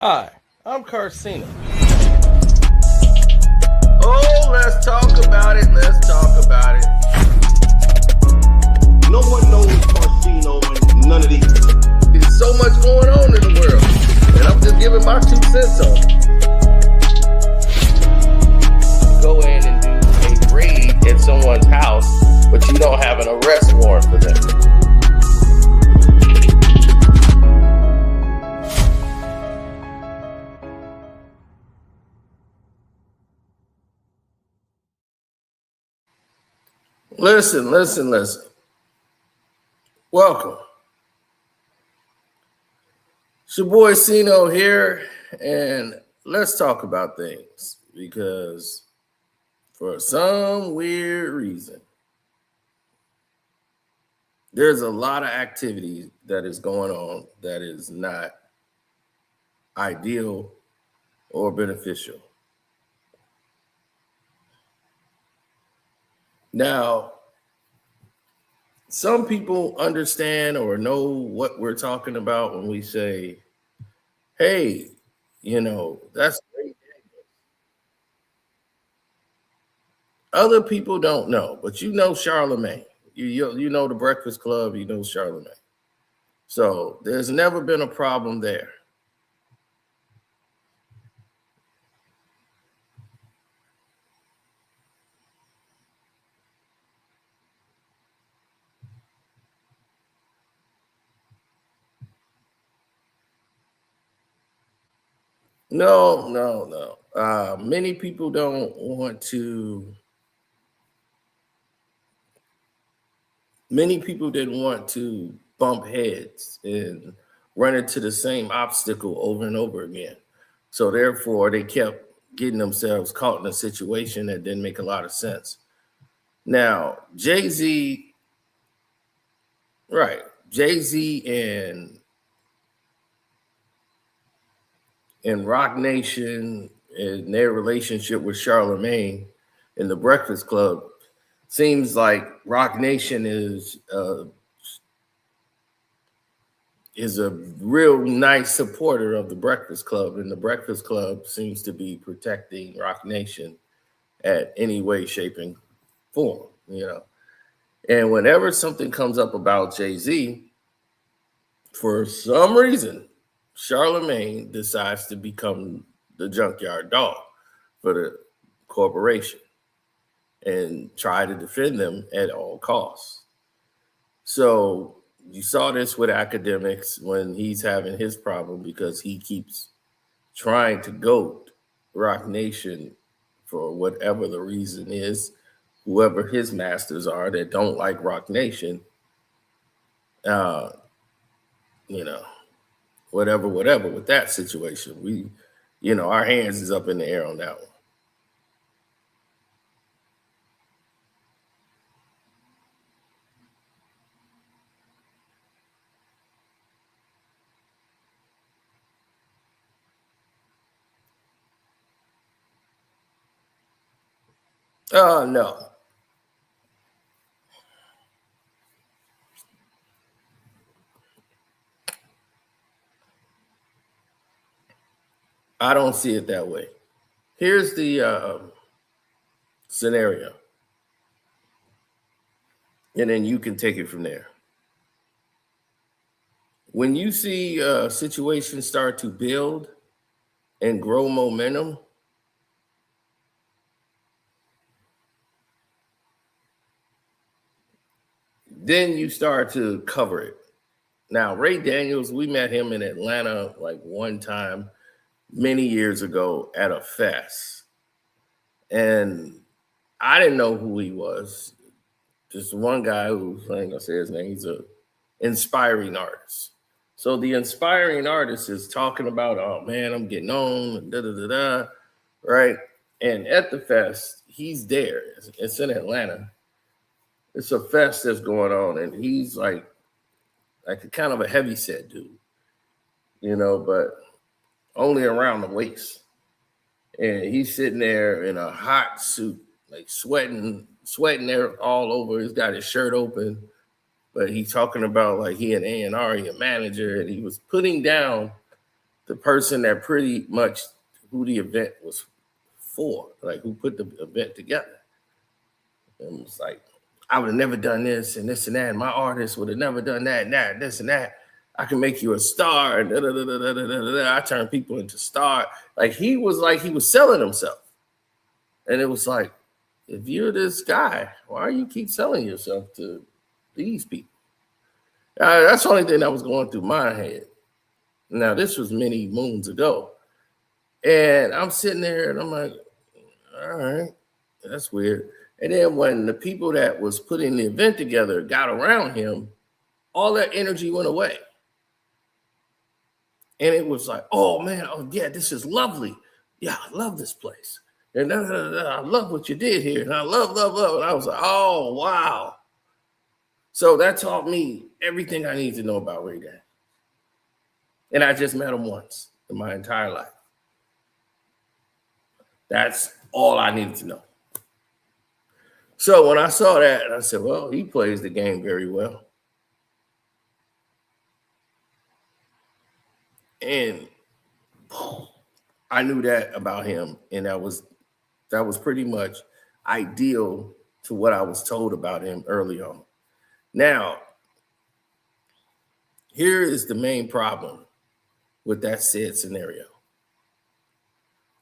Hi, I'm Carcino. Oh, let's talk about it. Let's talk about it. No one knows Carcino and none of these. There's so much going on in the world, and I'm just giving my 2 cents on it. Go in and do a raid at someone's house, but you don't have an arrest warrant for them. Listen. Welcome. It's your boy Cino here, and let's talk about things because for some weird reason, there's a lot of activity that is going on that is not ideal or beneficial. Now, some people understand or know what we're talking about when we say, hey, that's Ray Daniels. Other people don't know, but you know Charlamagne. You know the Breakfast Club, you know Charlamagne. So there's never been a problem there. No. Many people don't want to. Many people didn't want to bump heads and run into the same obstacle over and over again. So therefore, they kept getting themselves caught in a situation that didn't make a lot of sense. Now, Jay-Z, right? Jay-Z and Rock Nation and their relationship with Charlamagne in the Breakfast Club seems like Rock Nation is a real nice supporter of the Breakfast Club, and the Breakfast Club seems to be protecting Rock Nation at any way, shape, and form. And whenever something comes up about Jay-Z, for some reason, Charlamagne decides to become the junkyard dog for the corporation and try to defend them at all costs. So you saw this with academics when he's having his problem because he keeps trying to goad Rock Nation for whatever the reason is, whoever his masters are that don't like Rock Nation, whatever with that situation. Our hands is up in the air on that one. No. I don't see it that way. Here's the scenario, and then you can take it from there. When you see situations start to build and grow momentum, then you start to cover it. Now, Ray Daniels, we met him in Atlanta like one time many years ago at a fest. And I didn't know who he was. Just one guy who, I ain't gonna say his name, he's an inspiring artist. So the inspiring artist is talking about, oh man, I'm getting on, right? And at the fest, he's there. It's in Atlanta. It's a fest that's going on, and he's like a kind of a heavy set dude, but only around the waist. And he's sitting there in a hot suit, like sweating there all over. He's got his shirt open, but he's talking about like he an A&R, he a manager, and he was putting down the person that pretty much who the event was for, like who put the event together. And it was like, I would have never done this and this and that. And my artist would have never done that and that, this and that. I can make you a star. And I turn people into stars. Like he was selling himself. And it was like, if you're this guy, why you keep selling yourself to these people? That's the only thing that was going through my head. Now, this was many moons ago. And I'm sitting there and I'm like, all right, that's weird. And then when the people that was putting the event together got around him, all that energy went away. And it was like, oh man, oh yeah, this is lovely. Yeah, I love this place. And I love what you did here. And I love. And I was like, oh, wow. So that taught me everything I need to know about Ray Daniels. And I just met him once in my entire life. That's all I needed to know. So when I saw that, I said, well, he plays the game very well. And I knew that about him. And that was pretty much ideal to what I was told about him early on. Now, here is the main problem with that said scenario.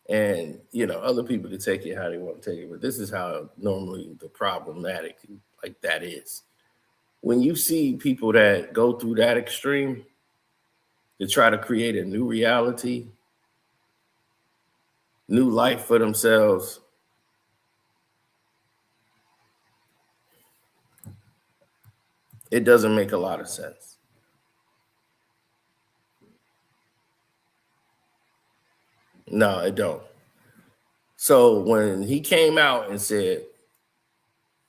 And, you know, other people can take it how they want to take it, but this is how normally the problematic like that is. When you see people that go through that extreme to try to create a new reality, new life for themselves, it doesn't make a lot of sense. No, it don't. So when he came out and said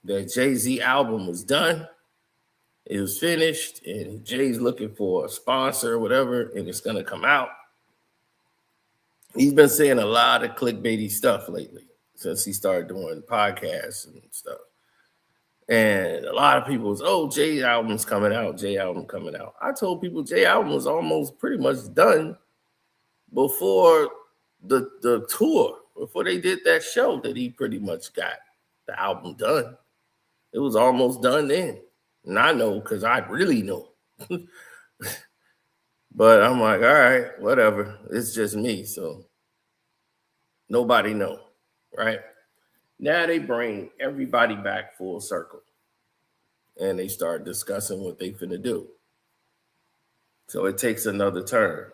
that Jay-Z album was done, it was finished, and Jay's looking for a sponsor or whatever, and it's going to come out. He's been saying a lot of clickbaity stuff lately since he started doing podcasts and stuff. And a lot of people was, oh, Jay album's coming out, Jay album coming out. I told people Jay album was almost pretty much done before the tour, before they did that show that he pretty much got the album done. It was almost done then. And I know because I really know. But I'm like, all right, whatever. It's just me. So nobody know, right? Now they bring everybody back full circle. And they start discussing what they finna do. So it takes another turn.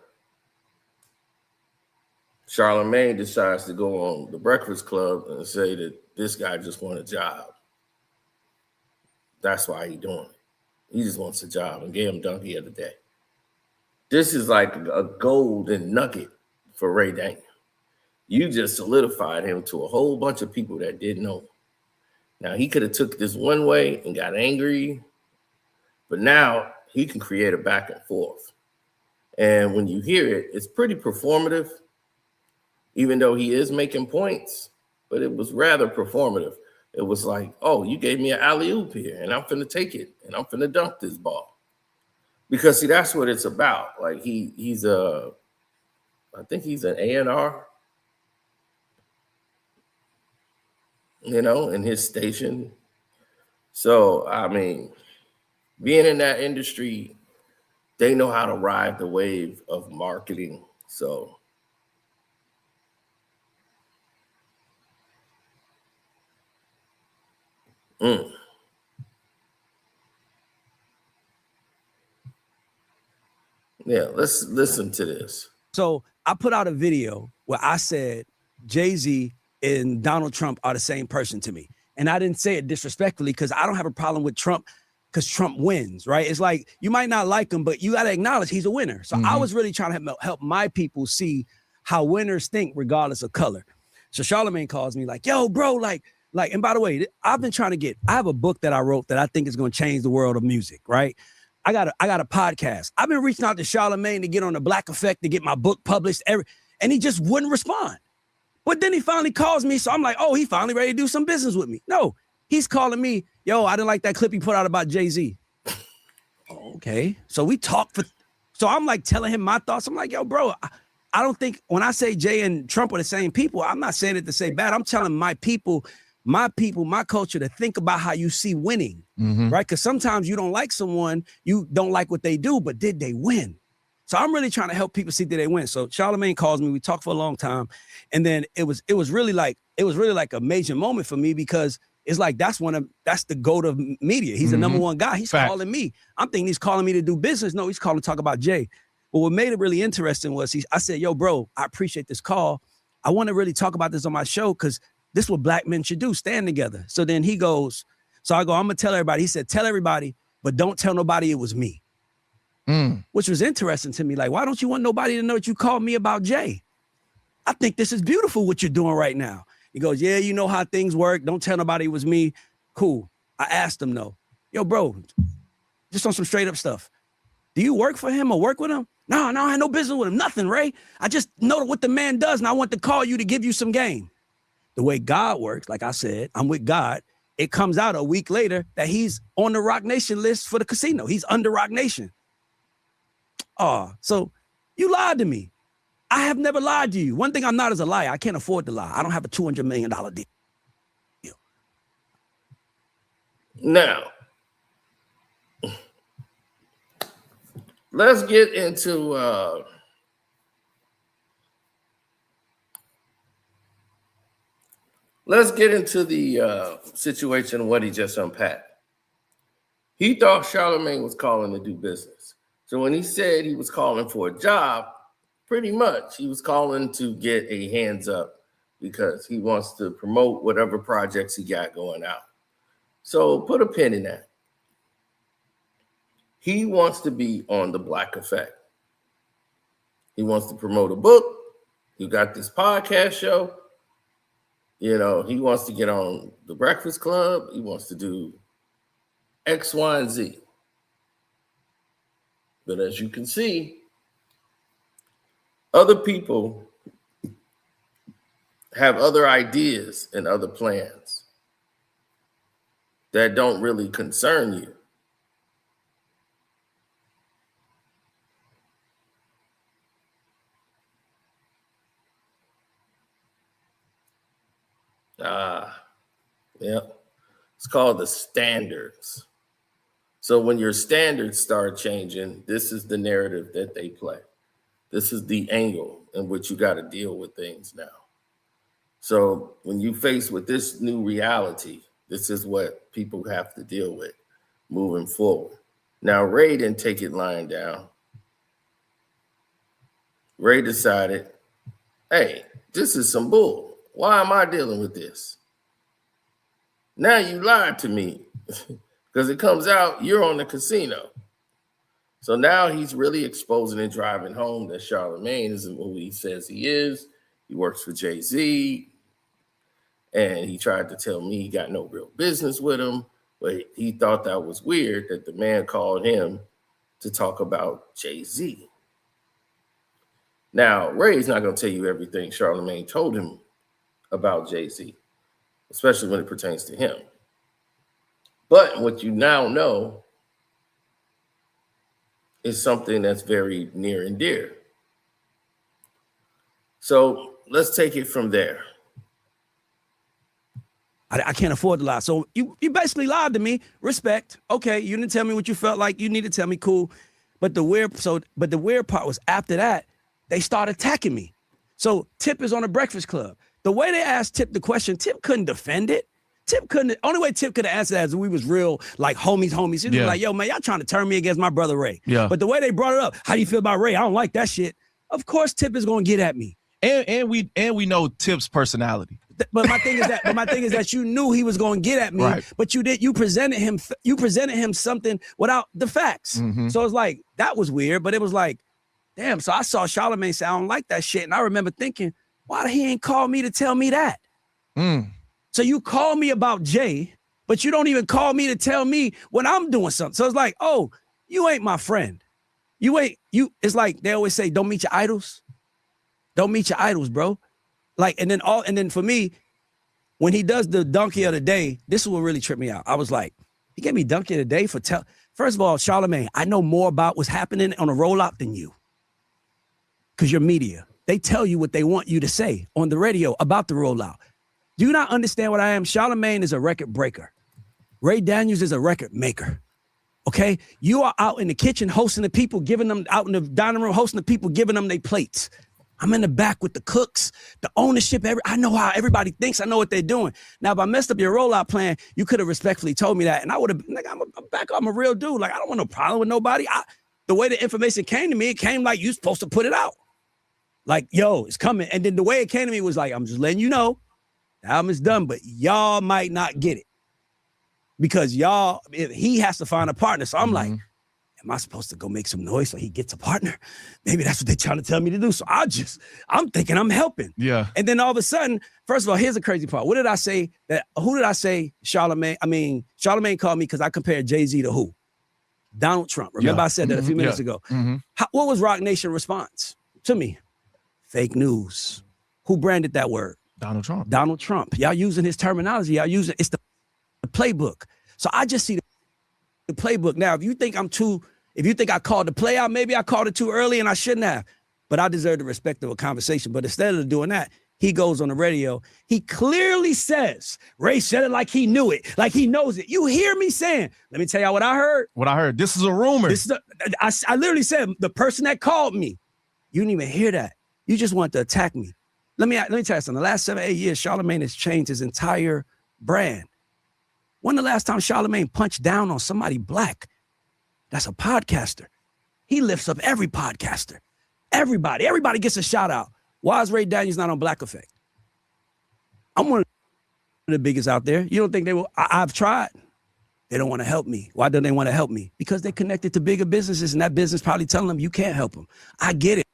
Charlamagne decides to go on the Breakfast Club and say that this guy just wants a job. That's why he's doing it. He just wants a job and gave him Donkey of the Day. This is like a golden nugget for Ray Daniels. You just solidified him to a whole bunch of people that didn't know him. Now, he could have took this one way and got angry, but now he can create a back and forth. And when you hear it, it's pretty performative, even though he is making points, but it was rather performative. It was like, oh, you gave me an alley-oop here, and I'm finna take it, and I'm finna dunk this ball. Because, see, that's what it's about. Like, he's I think he's an A&R, you know, in his station. So, I mean, being in that industry, they know how to ride the wave of marketing. So, yeah, let's listen to this. So I put out a video where I said Jay-Z and Donald Trump are the same person to me. And I didn't say it disrespectfully because I don't have a problem with Trump because Trump wins, right? It's like you might not like him, but you got to acknowledge he's a winner. So I was really trying to help my people see how winners think regardless of color. So Charlamagne calls me like, yo, bro, like, and by the way, I have a book that I wrote that I think is going to change the world of music, right? I got a podcast. I've been reaching out to Charlamagne to get on the Black Effect to get my book published, and he just wouldn't respond. But then he finally calls me, so I'm like, oh, he finally ready to do some business with me. No, he's calling me, yo, I didn't like that clip he put out about Jay-Z. Okay, so we talked so I'm like telling him my thoughts. I'm like, yo, bro, I don't think when I say Jay and Trump are the same people, I'm not saying it to say bad. I'm telling my people, my culture to think about how you see winning, right? Because sometimes you don't like someone, you don't like what they do, but did they win? So I'm really trying to help people see that they win. So Charlamagne calls me, we talked for a long time. And then it was really like a major moment for me because it's like, that's the GOAT of media. He's the number one guy. He's calling me. I'm thinking he's calling me to do business. No, he's calling to talk about Jay. But what made it really interesting was I said, yo, bro, I appreciate this call. I want to really talk about this on my show because this is what black men should do, stand together. So then he goes, so I go, I'm going to tell everybody. He said, tell everybody, but don't tell nobody it was me. Which was interesting to me. Like, why don't you want nobody to know that you called me about Jay? I think this is beautiful what you're doing right now. He goes, yeah, you know how things work. Don't tell nobody it was me. Cool. I asked him though, yo, bro, just on some straight up stuff. Do you work for him or work with him? No, I had no business with him. Nothing, Ray. I just know what the man does and I want to call you to give you some game. The way God works, like I said, I'm with God. It comes out a week later that he's on the Rock Nation list for the casino. He's under Rock Nation. Oh, so you lied to me. I have never lied to you. One thing I'm not is a liar. I can't afford to lie. I don't have a $200 million deal. Now, let's get into the situation, what he just unpacked. He thought Charlamagne was calling to do business. So when he said he was calling for a job, pretty much he was calling to get a hands up because he wants to promote whatever projects he got going out. So put a pin in that. He wants to be on the Black Effect. He wants to promote a book. You got this podcast show. You know, he wants to get on the Breakfast Club. He wants to do X, Y, and Z. But as you can see, other people have other ideas and other plans that don't really concern you. Yeah. It's called the standards. So when your standards start changing, this is the narrative that they play. This is the angle in which you got to deal with things now. So when you face with this new reality, this is what people have to deal with moving forward. Now, Ray didn't take it lying down. Ray decided, hey, this is some bull. Why am I dealing with this? Now you lied to me. Because it comes out, you're on the casino. So now he's really exposing and driving home that Charlamagne isn't who he says he is. He works for Jay-Z. And he tried to tell me he got no real business with him. But he thought that was weird that the man called him to talk about Jay-Z. Now, Ray's not going to tell you everything Charlamagne told him about Jay-Z, especially when it pertains to him. But what you now know is something that's very near and dear. So let's take it from there. I can't afford to lie. So you basically lied to me. Respect. Okay, you didn't tell me what you felt like. You need to tell me, cool. But the weird part was after that, they started attacking me. So Tip is on the Breakfast Club. The way they asked Tip the question, Tip couldn't defend it. Only way Tip could have answered that is we was real, like homies. He was like, yo, man, y'all trying to turn me against my brother Ray. Yeah. But the way they brought it up, how do you feel about Ray? I don't like that shit. Of course Tip is going to get at me. And we know Tip's personality. But my thing is that you knew he was going to get at me, right. But you presented him something without the facts. Mm-hmm. So it's like, that was weird, but it was like, damn. So I saw Charlamagne say, I don't like that shit. And I remember thinking, why he ain't call me to tell me that? So you call me about Jay, but you don't even call me to tell me when I'm doing something. So it's like, oh, you ain't my friend. It's like they always say, don't meet your idols. Don't meet your idols, bro. Like, and then for me, when he does the donkey of the day, this is what really tripped me out. I was like, he gave me donkey of the day first of all, Charlamagne, I know more about what's happening on a rollout than you. Because you're media. They tell you what they want you to say on the radio about the rollout. Do you not understand what I am? Charlamagne is a record breaker. Ray Daniels is a record maker. Okay? You are out in the kitchen hosting the people, giving them out in the dining room, hosting the people, giving them their plates. I'm in the back with the cooks, the ownership. I know how everybody thinks. I know what they're doing. Now, if I messed up your rollout plan, you could have respectfully told me that. And I would have, like, I'm a real dude. Like, I don't want no problem with nobody. The way the information came to me, it came like you supposed to put it out. Like, yo, it's coming. And then the way it came to me was like, I'm just letting you know, the album is done, but y'all might not get it. Because he has to find a partner. So I'm like, am I supposed to go make some noise so he gets a partner? Maybe that's what they're trying to tell me to do. So I'm thinking I'm helping. Yeah. And then all of a sudden, first of all, here's the crazy part. Who did I say? Charlamagne? I mean, Charlamagne called me because I compared Jay-Z to who? Donald Trump. Remember I said that a few minutes ago. What was Rock Nation response to me? Fake news. Who branded that word? Donald Trump. Donald Trump. Y'all using his terminology. Y'all using, it's the playbook. So I just see the playbook. Now, if you think I called the play out, maybe I called it too early and I shouldn't have, but I deserve the respect of a conversation. But instead of doing that, he goes on the radio. He clearly says, Ray said it like he knew it, like he knows it. You hear me saying, let me tell y'all what I heard. This is a rumor. I literally said, the person that called me, you didn't even hear that. You just want to attack me. Let me tell you something. The last 7-8 years, Charlamagne has changed his entire brand. When the last time Charlamagne punched down on somebody black? That's a podcaster. He lifts up every podcaster. Everybody gets a shout out. Why is Ray Daniels not on Black Effect? I'm one of the biggest out there. You don't think they will? I've tried. They don't want to help me. Why don't they want to help me? Because they're connected to bigger businesses, and that business probably telling them you can't help them. I get it.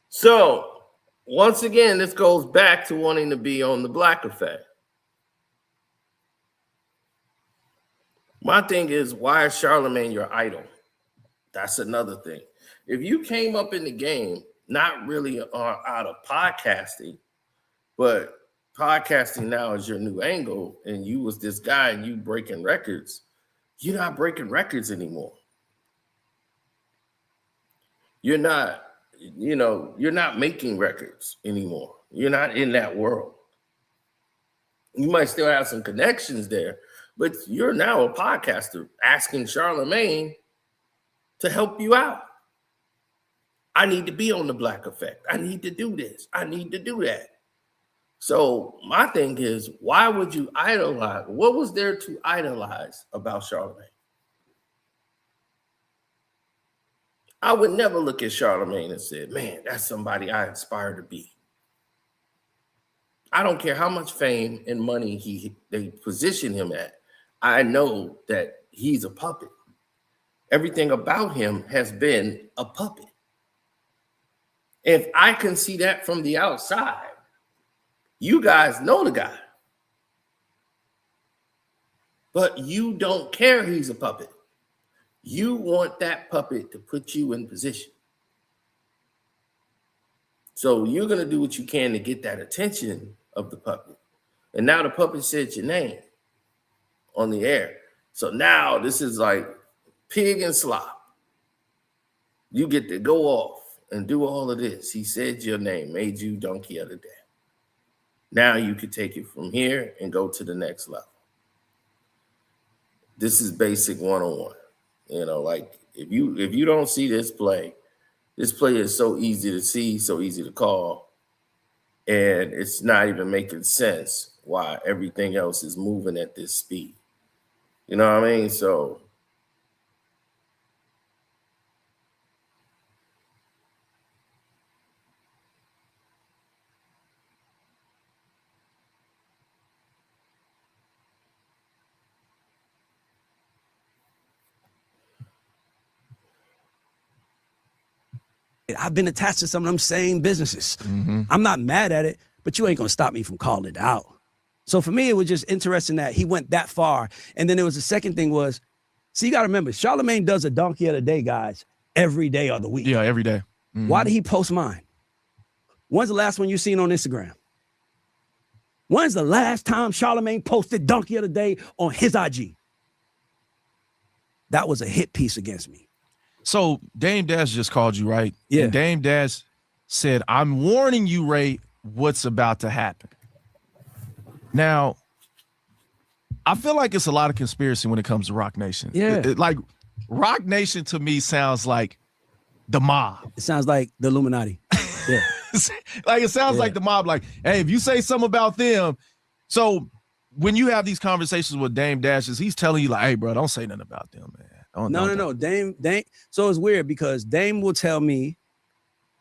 So once again, this goes back to wanting to be on the Black Effect. My thing is, why is Charlamagne your idol? That's another thing. If you came up in the game, not really out of podcasting, but podcasting now is your new angle, and you was this guy and you breaking records, you're not breaking records anymore. You're not making records anymore. You're not in that world. You might still have some connections there, but you're now a podcaster asking Charlamagne to help you out. I need to be on the Black Effect. I need to do this. I need to do that. So my thing is, why would you idolize? What was there to idolize about Charlamagne? I would never look at Charlamagne and say, man, that's somebody I aspire to be. I don't care how much fame and money they position him at. I know that he's a puppet. Everything about him has been a puppet. If I can see that from the outside, you guys know the guy. But you don't care he's a puppet. You want that puppet to put you in position. So you're going to do what you can to get that attention of the puppet. And now the puppet said your name on the air. So now this is like pig and slop. You get to go off and do all of this. He said your name, made you donkey of the day. Now you could take it from here and go to the next level. This is basic one-on-one. You know, like if you don't see this play is so easy to see, so easy to call, and it's not even making sense why everything else is moving at this speed. You know what I mean? So I've been attached to some of them same businesses. I'm not mad at it, but you ain't gonna stop me from calling it out. So for me, it was just interesting that he went that far. And then there was the second thing was, see, you gotta remember, Charlamagne does a donkey of the day, guys, every day of the week. Yeah, every day. Why did he post mine? When's the last one you seen on Instagram? When's the last time Charlamagne posted donkey of the day on his IG? That was a hit piece against me. So Dame Dash just called you, right? Yeah. And Dame Dash said, I'm warning you, Ray, what's about to happen. Now, I feel like it's a lot of conspiracy when it comes to Rock Nation. Yeah. Like, Rock Nation to me sounds like the mob. It sounds like the Illuminati. Yeah. Like, it sounds like the mob. Like, hey, if you say something about them. So when you have these conversations with Dame Dashes, he's telling you like, hey, bro, don't say nothing about them, man. No. Dame. So it's weird because Dame will tell me,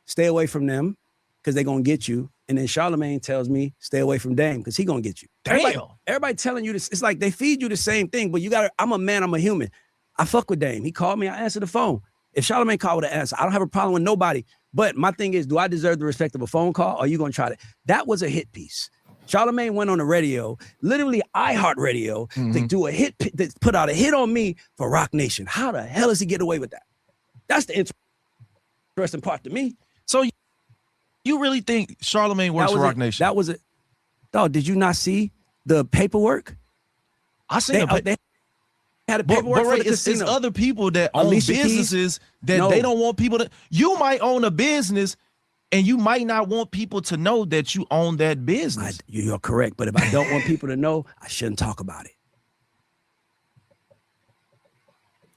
stay away from them because they're going to get you. And then Charlamagne tells me, stay away from Dame because he's going to get you. Damn. Everybody telling you this. It's like they feed you the same thing, but I'm a man, I'm a human. I fuck with Dame. He called me, I answered the phone. If Charlamagne called with an answer, I don't have a problem with nobody. But my thing is, do I deserve the respect of a phone call? Or are you going to try to? That was a hit piece. Charlamagne went on the radio, literally iHeartRadio, to do a hit, to put out a hit on me for Rock Nation. How the hell does he get away with that? That's the interesting part to me. So you really think Charlamagne works for Rock Nation? That was it. Dog, did you not see the paperwork? I seen it. They had a paperwork for the casino. It's other people that own Alicia businesses that they don't want people to. You might own a business and you might not want people to know that you own that business. You're correct. But if I don't want people to know, I shouldn't talk about it.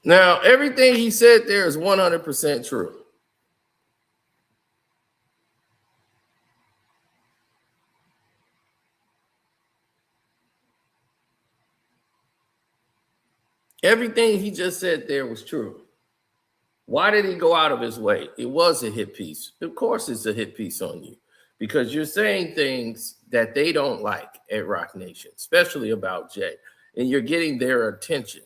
Now, everything he said there is 100% true. Everything he just said there was true. Why did he go out of his way? It was a hit piece. Of course it's a hit piece on you because you're saying things that they don't like at Rock Nation, especially about Jay, and you're getting their attention.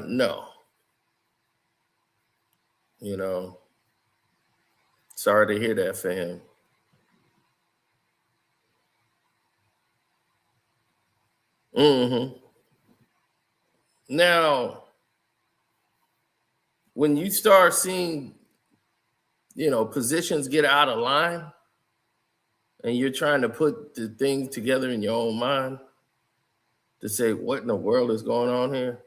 No. You know, sorry to hear that for him. Now, when you start seeing, positions get out of line and you're trying to put the things together in your own mind to say, what in the world is going on here?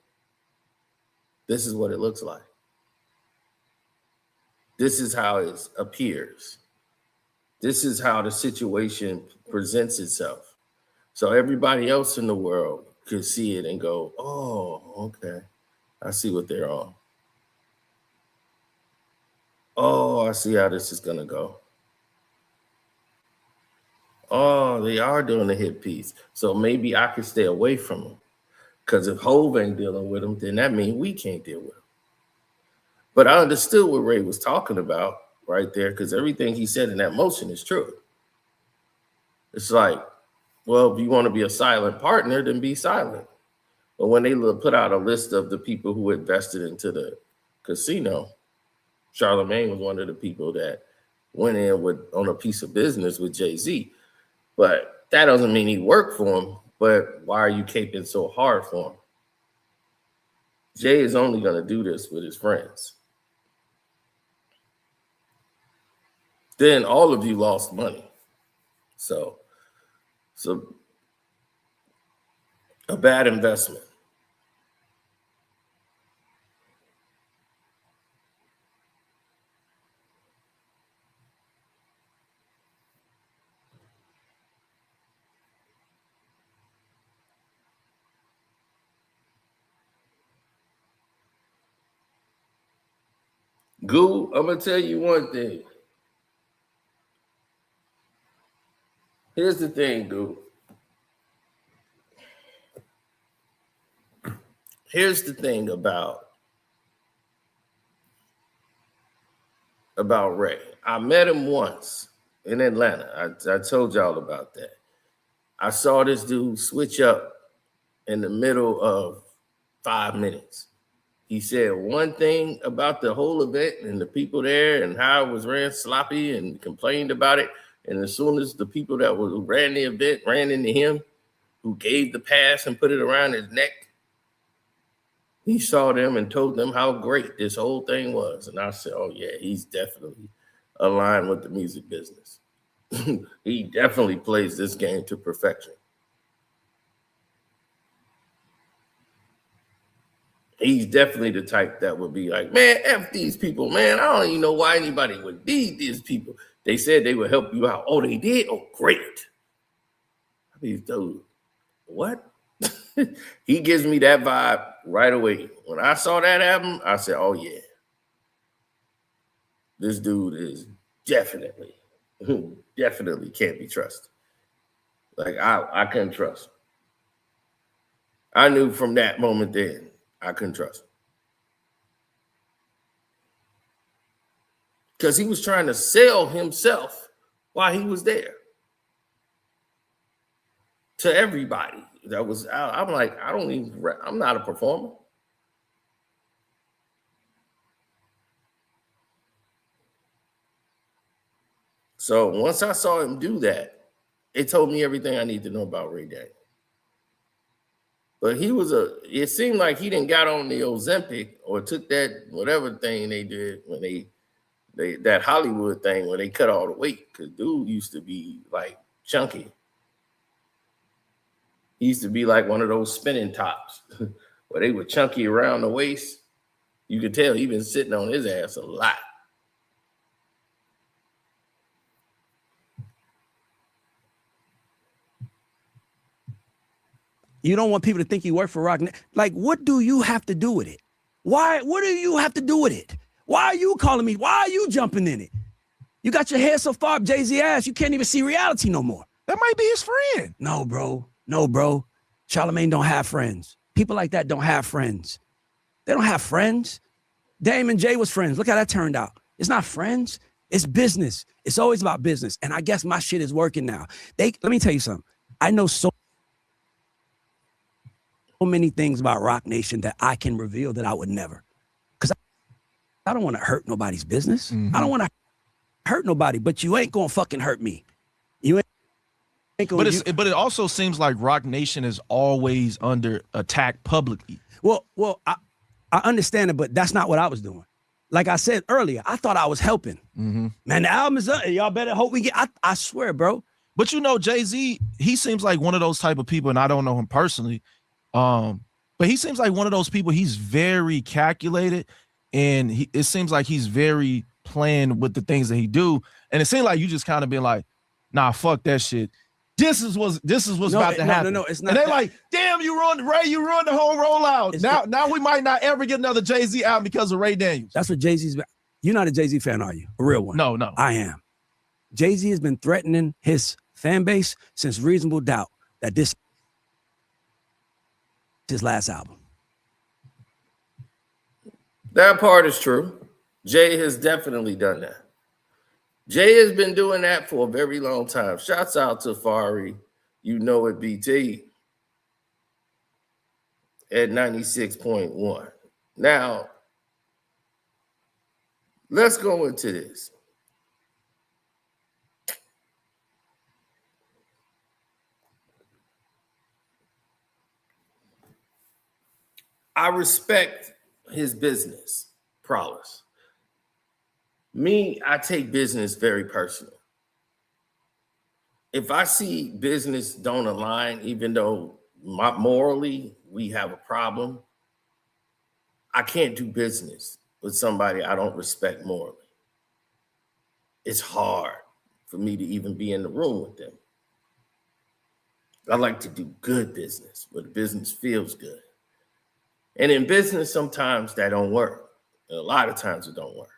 This is what it looks like. This is how it appears. This is how the situation presents itself. So everybody else in the world could see it and go, oh, okay. I see what they're on. Oh, I see how this is going to go. Oh, they are doing a hit piece. So maybe I could stay away from them. Because if Hov ain't dealing with them, then that means we can't deal with them. But I understood what Ray was talking about right there because everything he said in that motion is true. It's like, well, if you want to be a silent partner, then be silent. But when they put out a list of the people who invested into the casino, Charlamagne was one of the people that went in on a piece of business with Jay-Z. But that doesn't mean he worked for him. But why are you caping so hard for him? Jay is only going to do this with his friends. Then all of you lost money. So a bad investment. Goo, I'm going to tell you one thing. Here's the thing, Goo. Here's the thing about Ray. I met him once in Atlanta. I told y'all about that. I saw this dude switch up in the middle of 5 minutes. He said one thing about the whole event and the people there and how it was ran sloppy and complained about it. And as soon as the people that ran the event ran into him, who gave the pass and put it around his neck, He saw them and told them how great this whole thing was. And I said, oh, yeah, he's definitely aligned with the music business. He definitely plays this game to perfection. He's definitely the type that would be like, man, F these people, man. I don't even know why anybody would need these people. They said they would help you out. Oh, they did? Oh, great. I mean, dude, what? He gives me that vibe right away. When I saw that album, I said, oh, yeah. This dude is definitely can't be trusted. Like, I couldn't trust him. I knew from that moment then, I couldn't trust him. Because he was trying to sell himself while he was there. To everybody that was out. I'm like, I'm not a performer. So once I saw him do that, it told me everything I need to know about Ray Daniels. But it seemed like he didn't got on the Ozempic or took that whatever thing they did when they that Hollywood thing when they cut all the weight. Because dude used to be like chunky. He used to be like one of those spinning tops where they were chunky around the waist. You could tell he been sitting on his ass a lot. You don't want people to think you work for Rock. Like, what do you have to do with it? Why? What do you have to do with it? Why are you calling me? Why are you jumping in it? You got your head so far up Jay-Z ass, you can't even see reality no more. That might be his friend. No, bro. No, bro. Charlamagne don't have friends. People like that don't have friends. They don't have friends. Dame and Jay was friends. Look how that turned out. It's not friends. It's business. It's always about business. And I guess my shit is working now. Let me tell you something. I know so many things about Rock Nation that I can reveal that I would never. Because I don't want to hurt nobody's business. I don't want to hurt nobody, but you ain't going to fucking hurt me. You ain't gonna, but it also seems like Rock Nation is always under attack publicly. Well, I understand it, but that's not what I was doing. Like I said earlier, I thought I was helping. Man, the album is up. Y'all better hope we get. I swear, bro. But you know, Jay-Z, he seems like one of those type of people, and I don't know him personally. But he seems like one of those people. He's very calculated, and it seems like he's very planned with the things that he do. And it seems like you just kind of been like, nah, fuck that shit. This is what's about to happen. No, it's not. And they like, damn, you ruined the whole rollout. Now we might not ever get another Jay-Z album because of Ray Daniels. That's what Jay-Z's. You're not a Jay-Z fan, are you? A real one? No. I am. Jay-Z has been threatening his fan base since Reasonable Doubt that this is his last album. That part is true. Jay has definitely done that. Jay has been doing that for a very long time. Shouts out to Fari, you know it, BT, at 96.1. Now, let's go into this. I respect his business prowess. Me, I take business very personal. If I see business don't align, even though morally we have a problem, I can't do business with somebody I don't respect morally. It's hard for me to even be in the room with them. I like to do good business where the business feels good. And in business, sometimes that don't work. And a lot of times it don't work.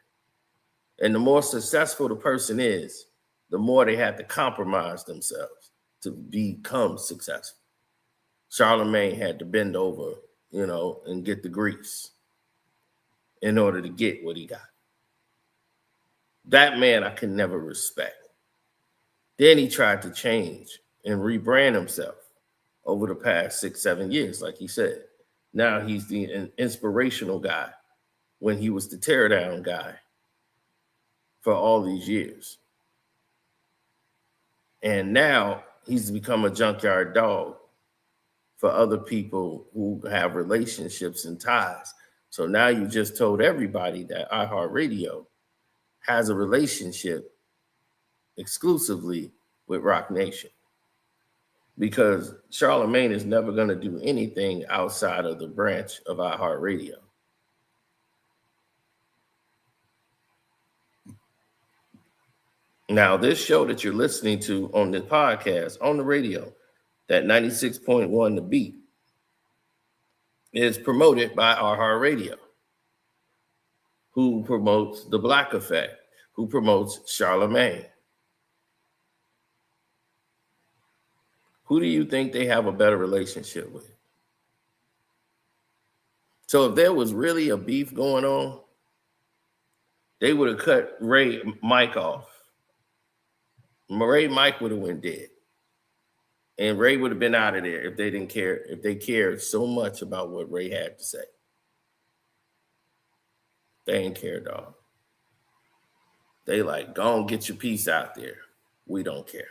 And the more successful the person is, the more they have to compromise themselves to become successful. Charlamagne had to bend over, and get the grease in order to get what he got. That man I can never respect. Then he tried to change and rebrand himself over the past 6-7 years, like he said. Now he's the inspirational guy when he was the tear down guy for all these years. And now he's become a junkyard dog for other people who have relationships and ties. So now you just told everybody that iHeartRadio has a relationship exclusively with Rock Nation, because Charlamagne is never going to do anything outside of the branch of iHeartRadio. Now, this show that you're listening to on the podcast, on the radio, that 96.1 The Beat, is promoted by iHeartRadio, who promotes The Black Effect, who promotes Charlamagne. Who do you think they have a better relationship with? So if there was really a beef going on, they would have cut Ray Mike off. Ray Mike would have went dead. And Ray would have been out of there if they didn't care, if they cared so much about what Ray had to say. They ain't care, dog. They like, go on, get your piece out there. We don't care.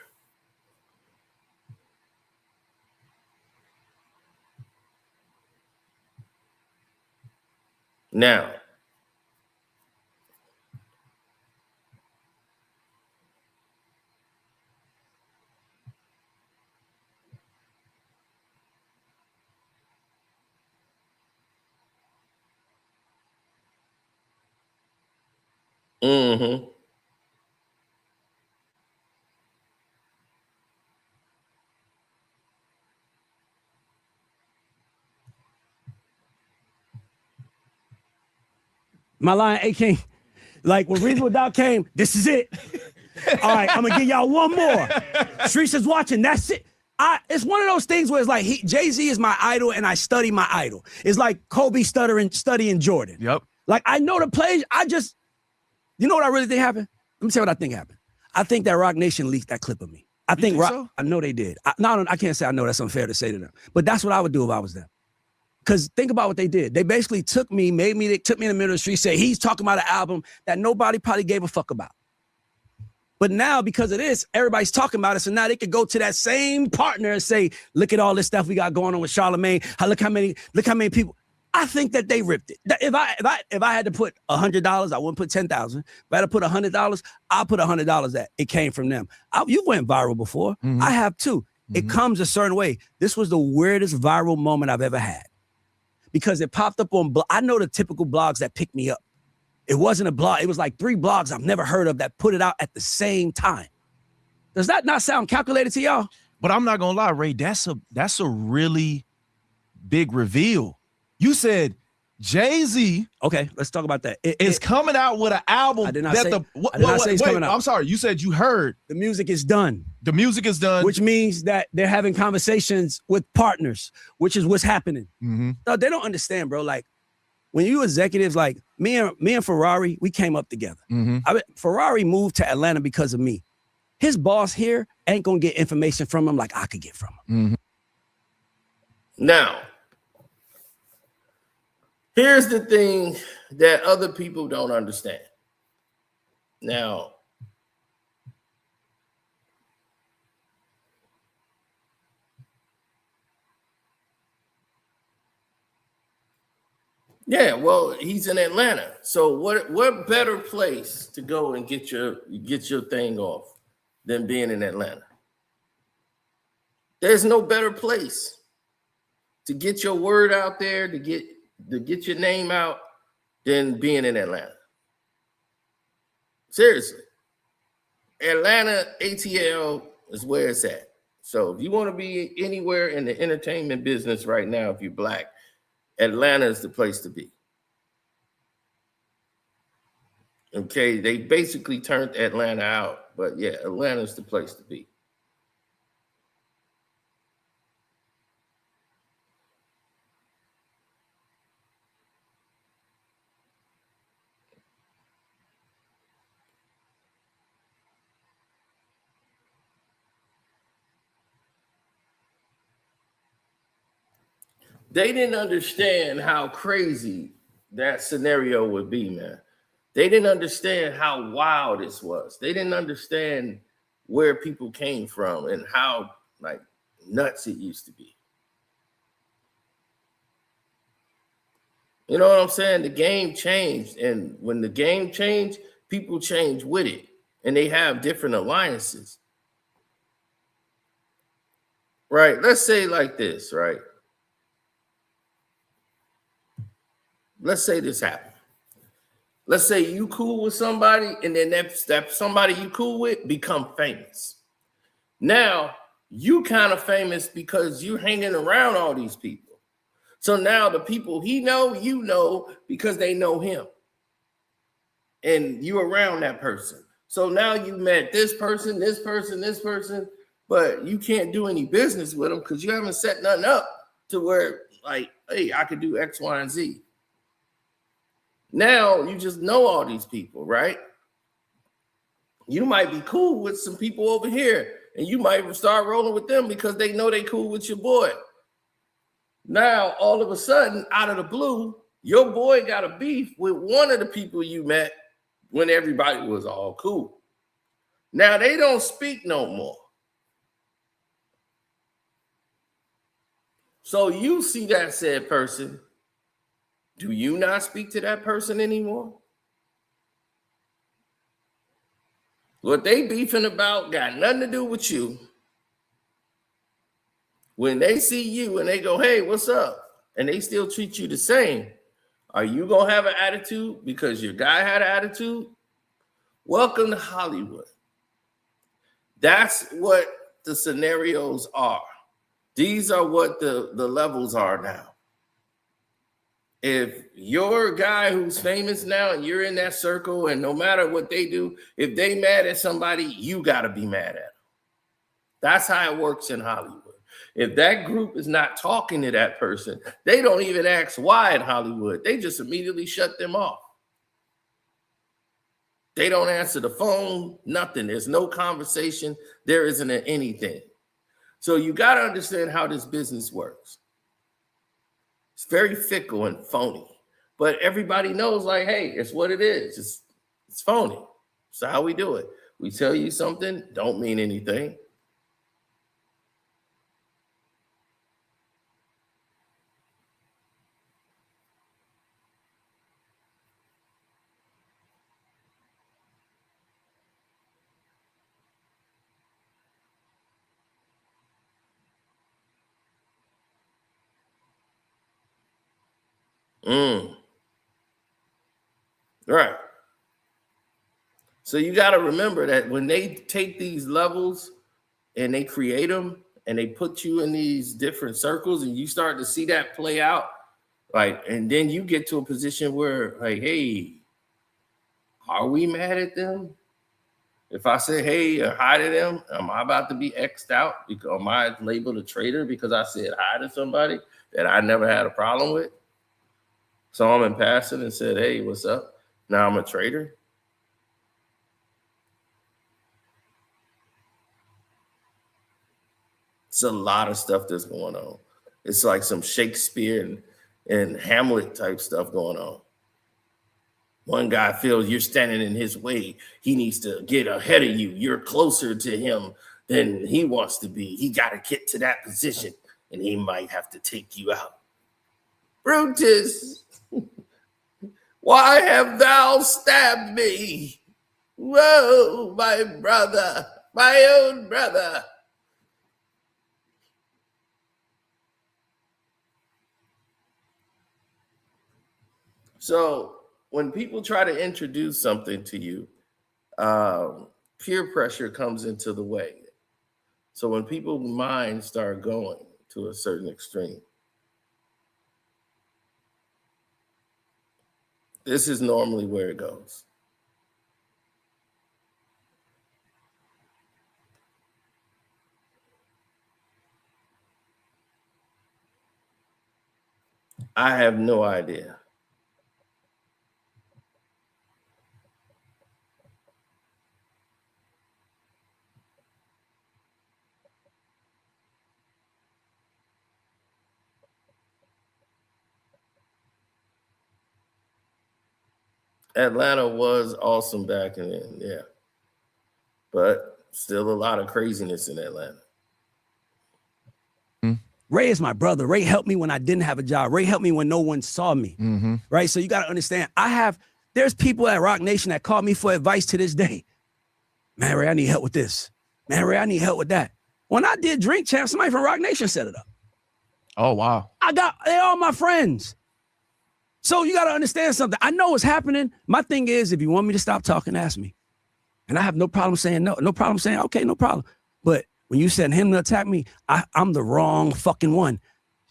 Now, mm-hmm. My line, A King, like when Reasonable Doubt came, this is it. All right, I'm gonna give y'all one more. Streets is watching, that's it. It's one of those things where it's like Jay-Z is my idol and I study my idol. It's like Kobe studying Jordan. Yep. Like I know the plays, you know what I really think happened? Let me tell you what I think happened. I think that Rock Nation leaked that clip of me. I think Rock, so? I know they did. I can't say I know, that's unfair to say to them. But that's what I would do if I was them. Because think about what they did. They basically took me in the middle of the street, said he's talking about an album that nobody probably gave a fuck about. But now, because of this, everybody's talking about it. So now they could go to that same partner and say, look at all this stuff we got going on with Charlamagne. Look how many people. I think that they ripped it. If I had to put $100, I wouldn't put 10,000. If I had to put $100, I'll put $100 that it came from them. You went viral before. Mm-hmm. I have too. Mm-hmm. It comes a certain way. This was the weirdest viral moment I've ever had. Because it popped up on, I know the typical blogs that pick me up. It wasn't a blog. It was like 3 blogs I've never heard of that put it out at the same time. Does that not sound calculated to y'all? But I'm not gonna lie, Ray, that's a really big reveal. You said Jay-Z. Okay, let's talk about that. Is coming out with an album. I did not that say, the, I did not say it's wait, coming out. I'm sorry. You said you heard. The music is done. The music is done. Which means that they're having conversations with partners, which is what's happening. Mm-hmm. No, they don't understand, bro. Like, when you executives, like me and Ferrari, we came up together. Mm-hmm. Ferrari moved to Atlanta because of me. His boss here ain't gonna get information from him like I could get from him. Mm-hmm. Now, here's the thing that other people don't understand. Now, yeah, well, he's in Atlanta. So what better place to go and get your thing off than being in Atlanta? There's no better place to get your word out there, to get your name out than being in Atlanta. Seriously. Atlanta, ATL is where it's at. So if you want to be anywhere in the entertainment business right now, if you're Black, Atlanta is the place to be. Okay, they basically turned Atlanta out, but yeah, Atlanta is the place to be. They didn't understand how crazy that scenario would be, man. They didn't understand how wild this was. They didn't understand where people came from and how like nuts it used to be. You know what I'm saying? The game changed. And when the game changed, people change with it. And they have different alliances. Right? Let's say like this, right? Let's say this happened. Let's say you cool with somebody, and then that somebody you cool with become famous. Now, you kind of famous because you're hanging around all these people. So now the people he know, you know, because they know him. And you around that person. So now you met this person, this person, this person, but you can't do any business with them because you haven't set nothing up to where, like, hey, I could do X, Y, and Z. Now you just know all these people, right? You might be cool with some people over here, and you might start rolling with them because they know they cool with your boy. Now, all of a sudden, out of the blue, your boy got a beef with one of the people you met when everybody was all cool. Now they don't speak no more. So you see that said person. Do you not speak to that person anymore? What they beefing about got nothing to do with you. When they see you and they go, hey, what's up? And they still treat you the same. Are you going to have an attitude because your guy had an attitude? Welcome to Hollywood. That's what the scenarios are. These are what the levels are now. If you're a guy who's famous now and you're in that circle, and no matter what they do, if they mad at somebody, you got to be mad at them. That's how it works in Hollywood. If that group is not talking to that person, they don't even ask why in Hollywood. They just immediately shut them off. They don't answer the phone, nothing. There's no conversation. There isn't anything. So you got to understand how this business works. It's very fickle and phony, but everybody knows, like, hey, it's what it is. It's phony. It's how we do it. We tell you something, don't mean anything. Right. So you got to remember that when they take these levels and they create them and they put you in these different circles and you start to see that play out, like, and then you get to a position where, like, hey, are we mad at them? If I say, hey, or hi to them, am I about to be X'd out? Am I labeled a traitor because I said hi to somebody that I never had a problem with? So I'm in passing and said, hey, what's up? Now I'm a traitor. It's a lot of stuff that's going on. It's like some Shakespeare and Hamlet type stuff going on. One guy feels you're standing in his way. He needs to get ahead of you. You're closer to him than he wants to be. He got to get to that position, and he might have to take you out. Brutus, why have thou stabbed me? Whoa, my brother, my own brother. So when people try to introduce something to you, peer pressure comes into the way. So when people's minds start going to a certain extreme, this is normally where it goes. I have no idea. Atlanta was awesome back in then, yeah. But still a lot of craziness in Atlanta. Ray is my brother. Ray helped me when I didn't have a job. Ray helped me when no one saw me, right? So you got to understand, there's people at Rock Nation that call me for advice to this day. Man, Ray, I need help with this. Man, Ray, I need help with that. When I did Drink Champ, somebody from Rock Nation set it up. Oh, wow. They're all my friends. So you got to understand something. I know what's happening. My thing is, if you want me to stop talking, ask me. And I have no problem saying no. No problem saying, okay, no problem. But when you send him to attack me, I'm the wrong fucking one.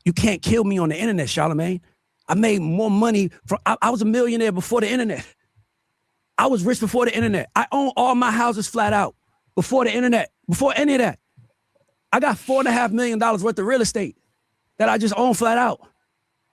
You can't kill me on the internet, Charlamagne. I made more money I was a millionaire before the internet. I was rich before the internet. I own all my houses flat out before the internet, before any of that. I got $4.5 million worth of real estate that I just own flat out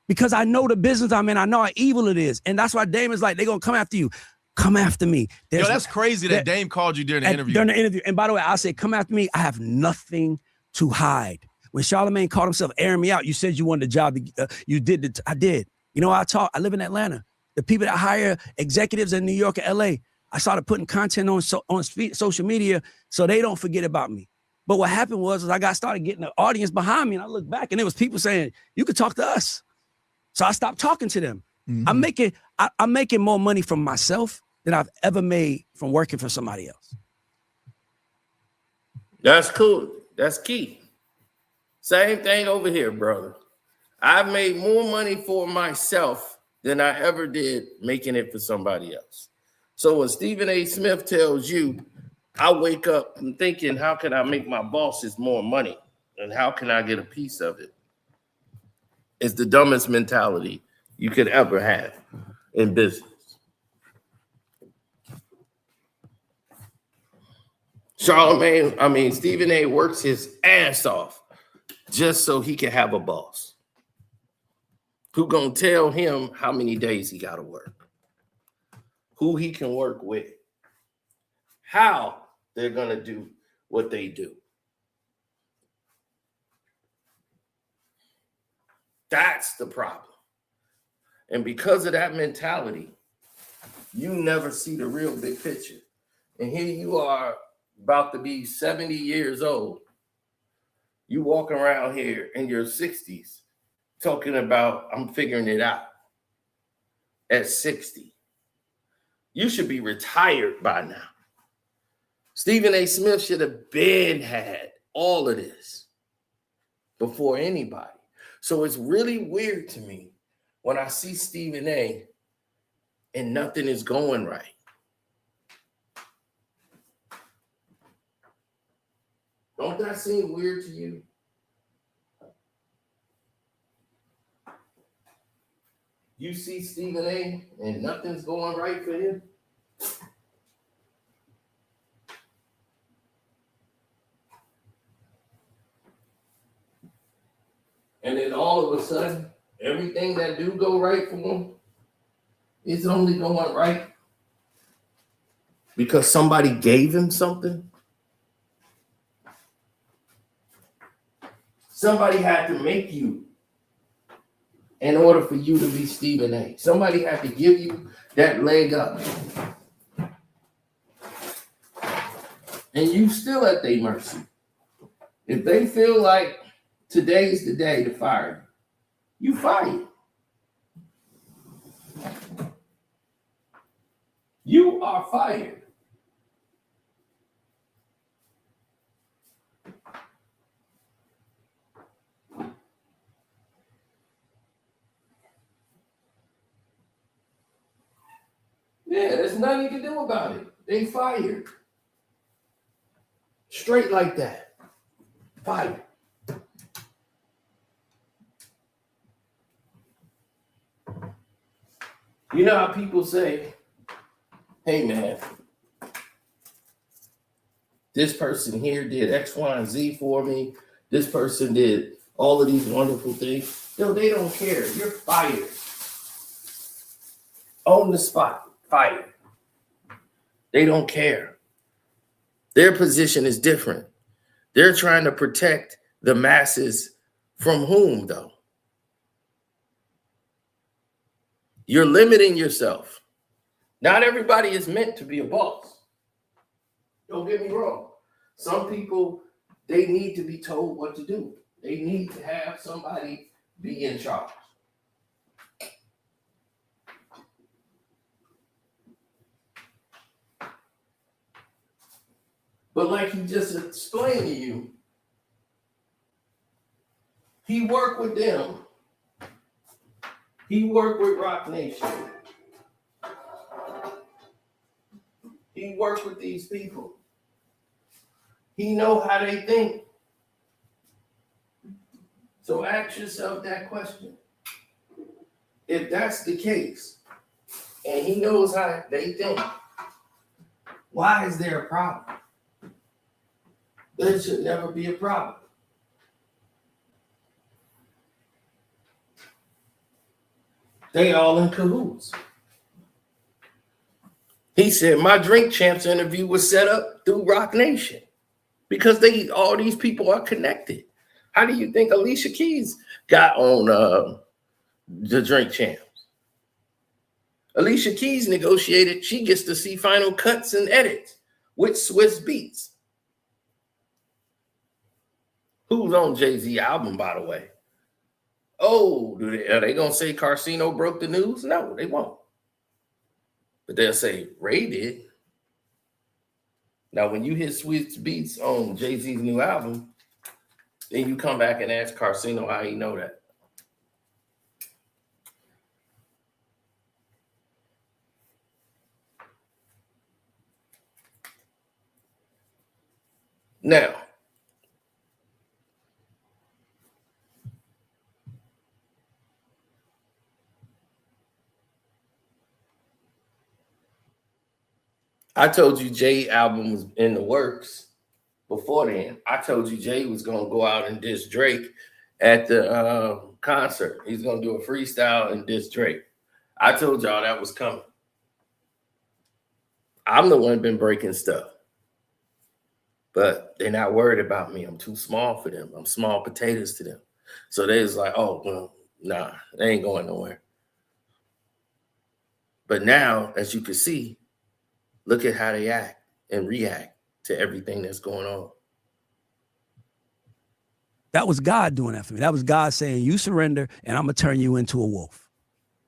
because I know the business I'm in. I know how evil it is. And that's why Damon's like, they're going to come after you. Come after me. Yo, that's crazy that Dame called you during the interview. During the interview. And by the way, I said, come after me. I have nothing to hide. When Charlamagne called himself airing me out, you said you wanted a job. You did it. I did. You know, I live in Atlanta. The people that hire executives in New York and LA, I started putting content on social media so they don't forget about me. But what happened was I started getting an audience behind me, and I looked back and there was people saying, you could talk to us. So I stopped talking to them. I'm making more money from myself than I've ever made from working for somebody else. That's cool. That's key. Same thing over here, brother. I've made more money for myself than I ever did making it for somebody else. So when Stephen A. Smith tells you, I wake up and thinking, how can I make my bosses more money? And how can I get a piece of it? It's the dumbest mentality you could ever have in business. Stephen A. works his ass off just so he can have a boss who gonna tell him how many days he gotta work, who he can work with, how they're gonna do what they do. That's the problem. And because of that mentality, you never see the real big picture. And here you are about to be 70 years old. You walking around here in your 60s talking about, I'm figuring it out at 60. You should be retired by now. Stephen A. Smith should have been had all of this before anybody. So it's really weird to me when I see Stephen A. and nothing is going right. Don't that seem weird to you? You see Stephen A. and nothing's going right for him? And then all of a sudden, everything that do go right for him is only going right because somebody gave him something. Somebody had to make you in order for you to be Stephen A. Somebody had to give you that leg up. And you still at their mercy. If they feel like today's the day to fire you, you fire. You are fired. Yeah, there's nothing you can do about it. They fired. Straight like that. Fired. You know how people say, hey man, this person here did X, Y, and Z for me. This person did all of these wonderful things. No, they don't care. You're fired. On the spot, fired. They don't care. Their position is different. They're trying to protect the masses from whom, though? You're limiting yourself. Not everybody is meant to be a boss. Don't get me wrong. Some people, they need to be told what to do. They need to have somebody be in charge. But like he just explained to you, he worked with them. He worked with Rock Nation. He worked with these people. He know how they think. So ask yourself that question. If that's the case, and he knows how they think, why is there a problem? There should never be a problem. They all in cahoots. He said my Drink Champs interview was set up through Rock Nation because all these people are connected. How do you think Alicia Keys got on the Drink Champs? Alicia Keys negotiated. She gets to see final cuts and edits with Swiss Beats. Who's on Jay-Z album, by the way? Oh, are they going to say Carcino broke the news? No, they won't. But they'll say Ray did. Now, when you hit Swiss Beats on Jay-Z's new album, then you come back and ask Carcino how he know that. Now, I told you Jay album was in the works before then. I told you Jay was going to go out and diss Drake at the concert. He's going to do a freestyle and diss Drake. I told y'all that was coming. I'm the one been breaking stuff. But they're not worried about me. I'm too small for them. I'm small potatoes to them. So they was like, oh, well, nah, they ain't going nowhere. But now, as you can see, look at how they act and react to everything that's going on. That was God doing that for me. That was God saying, you surrender and I'm going to turn you into a wolf.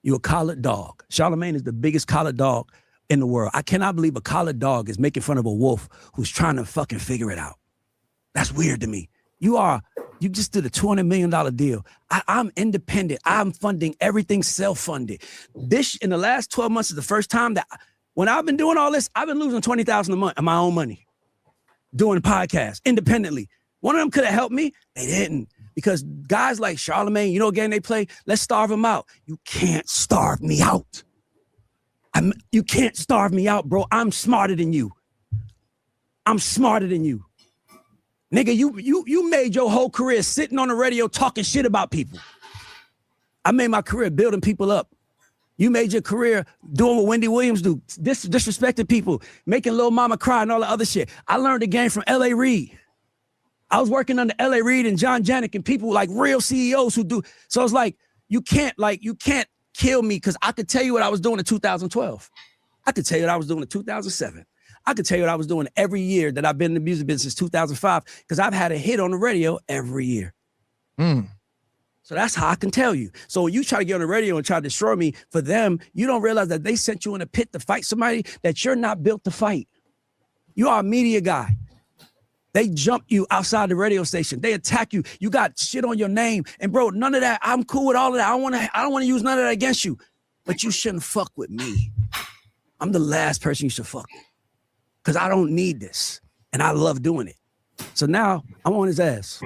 You're a collared dog. Charlamagne is the biggest collared dog in the world. I cannot believe a collared dog is making fun of a wolf who's trying to fucking figure it out. That's weird to me. You just did a $200 million deal. I'm independent. I'm funding everything self-funded. This, in the last 12 months, is the first time that when I've been doing all this, I've been losing $20,000 a month of my own money doing podcasts independently. One of them could have helped me. They didn't. Because guys like Charlamagne, you know what game they play? Let's starve them out. You can't starve me out. You can't starve me out, bro. I'm smarter than you. I'm smarter than you. Nigga, you made your whole career sitting on the radio talking shit about people. I made my career building people up. You made your career doing what Wendy Williams do, disrespecting people, making Lil Mama cry and all the other shit. I learned the game from L.A. Reid. I was working under L.A. Reid and John Janik and people like real CEOs who do. So it's like, you can't kill me because I could tell you what I was doing in 2012. I could tell you what I was doing in 2007. I could tell you what I was doing every year that I've been in the music business since 2005 because I've had a hit on the radio every year. So that's how I can tell you. So when you try to get on the radio and try to destroy me for them, you don't realize that they sent you in a pit to fight somebody that you're not built to fight. You are a media guy. They jump you outside the radio station. They attack you. You got shit on your name. And bro, none of that. I'm cool with all of that. I don't want to use none of that against you. But you shouldn't fuck with me. I'm the last person you should fuck with. Because I don't need this. And I love doing it. So now I'm on his ass.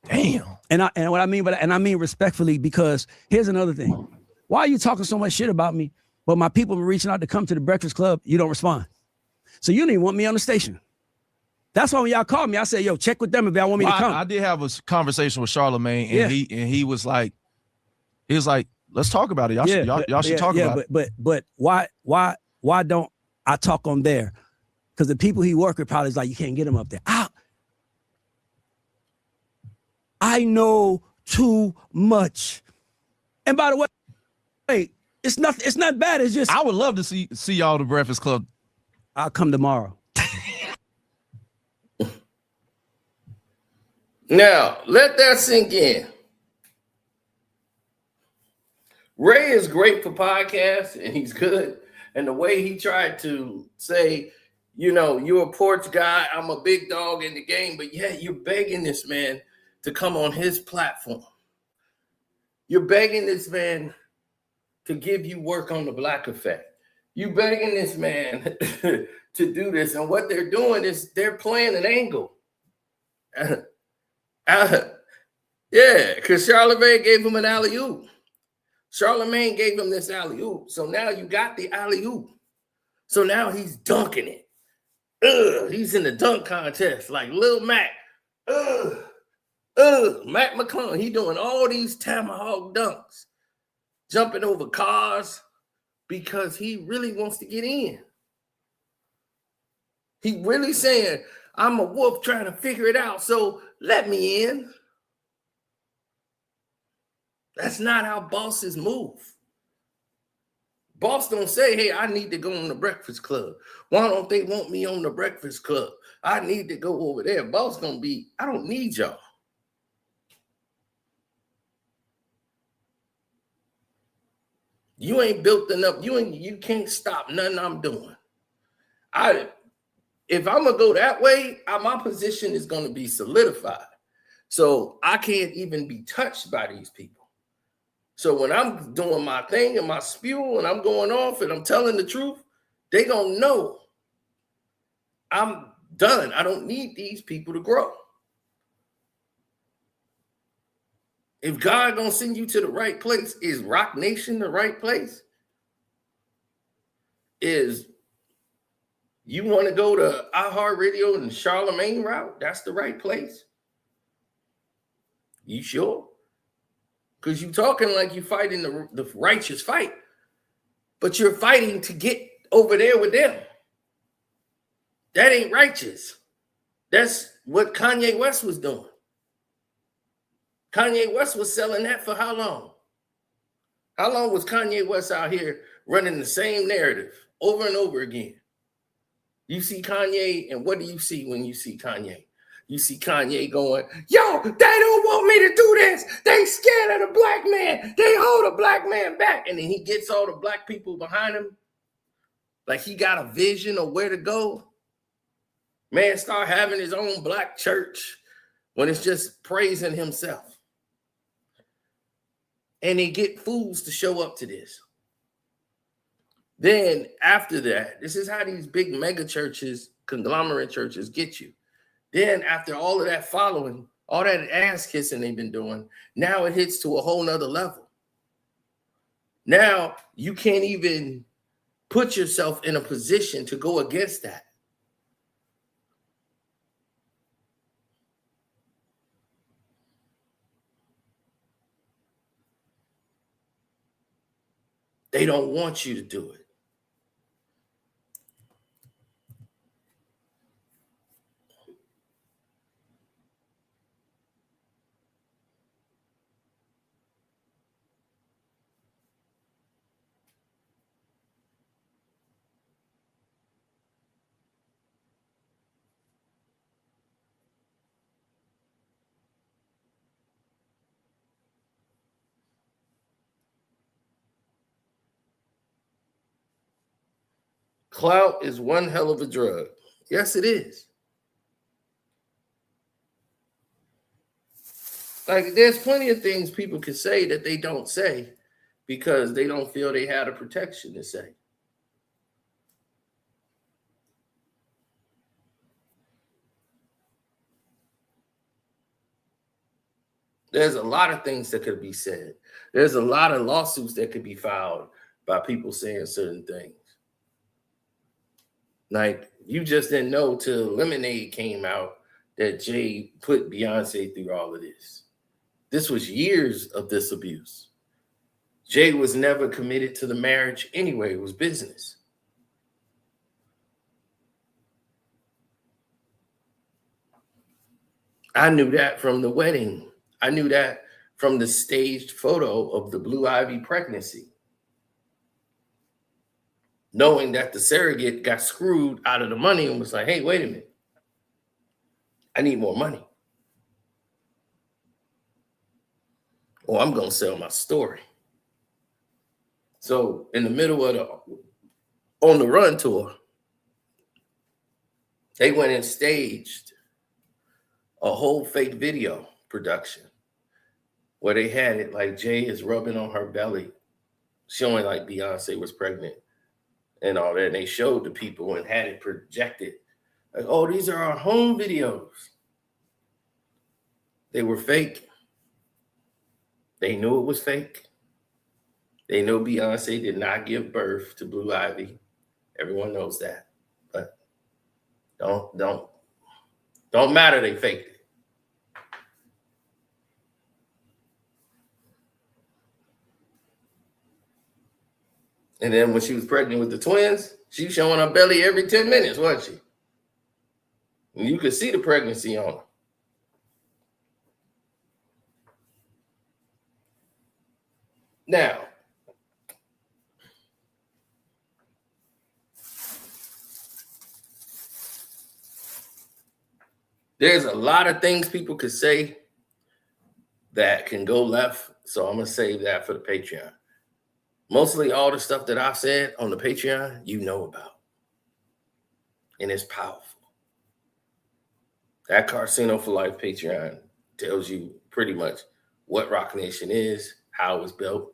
Damn. And what I mean by that, and I mean respectfully, because here's another thing. Why are you talking so much shit about me? But my people were reaching out to come to the Breakfast Club. You don't respond. So you didn't even want me on the station. That's why when y'all called me, I said, yo, check with them if y'all want me to come. I did have a conversation with Charlamagne, and he was like, let's talk about it. Y'all should talk about it. But why don't I talk on there? Because the people he work with probably is like, you can't get him up there. I know too much. And by the way, it's not bad. It's just I would love to see y'all at the Breakfast Club. I'll come tomorrow. Now, let that sink in. Ray is great for podcasts, and he's good. And the way he tried to say, you're a porch guy, I'm a big dog in the game, but yeah, you're begging this man to come on his platform. You're begging this man to give you work on the Black Effect. You're begging this man to do this. And what they're doing is they're playing an angle. Yeah, because Charlamagne gave him an alley-oop. Charlamagne gave him this alley-oop. So now you got the alley-oop. So now he's dunking it. He's in the dunk contest like Lil Mac. Mac McClung. He doing all these tomahawk dunks, jumping over cars because he really wants to get in. He really saying, I'm a wolf trying to figure it out, so let me in. That's not how bosses move. Boss don't say, hey, I need to go on the Breakfast Club. Why don't they want me on the Breakfast Club? I need to go over there. Boss gonna be, I don't need y'all. You ain't built enough. You can't stop nothing I'm doing. If I'm gonna go that way, my position is gonna be solidified. So I can't even be touched by these people. So when I'm doing my thing and my spew and I'm going off and I'm telling the truth, they gonna know I'm done. I don't need these people to grow. If God gonna send you to the right place, is Rock Nation the right place? Is you want to go to iHeartRadio and Charlamagne route? That's the right place? You sure? Because you're talking like you're fighting the righteous fight, but you're fighting to get over there with them. That ain't righteous. That's what Kanye West was doing. Kanye West was selling that for how long? How long was Kanye West out here running the same narrative over and over again? You see Kanye, and what do you see when you see Kanye? You see Kanye going, yo, they don't want me to do this. They scared of the black man. They hold a black man back. And then he gets all the black people behind him. Like he got a vision of where to go. Man, start having his own black church when it's just praising himself. And they get fools to show up to this. Then after that, this is how these big mega churches, conglomerate churches get you. Then after all of that following, all that ass kissing they've been doing, now it hits to a whole nother level. Now you can't even put yourself in a position to go against that. They don't want you to do it. Clout is one hell of a drug. Yes, it is. Like, there's plenty of things people can say that they don't say because they don't feel they had a protection to say. There's a lot of things that could be said. There's a lot of lawsuits that could be filed by people saying certain things. Like, you just didn't know till Lemonade came out that Jay put Beyonce through all of this. This was years of this abuse. Jay was never committed to the marriage anyway. It was business. I knew that from the wedding. I knew that from the staged photo of the Blue Ivy pregnancy. Knowing that the surrogate got screwed out of the money and was like, hey, wait a minute. I need more money. oh, I'm going to sell my story. So in the middle of the On the Run tour, they went and staged a whole fake video production where they had it like Jay is rubbing on her belly, showing like Beyonce was pregnant and all that. And they showed the people and had it projected. Like, oh, these are our home videos. They were fake. They knew it was fake. They know Beyonce did not give birth to Blue Ivy. Everyone knows that. But don't matter, they faked it. And then when she was pregnant with the twins, she was showing her belly every 10 minutes, wasn't she? And you could see the pregnancy on her. Now, there's a lot of things people could say that can go left, so I'm going to save that for the Patreon. Mostly all the stuff that I've said on the Patreon, you know about. And it's powerful. That Casino for Life Patreon tells you pretty much what Rock Nation is, how it was built.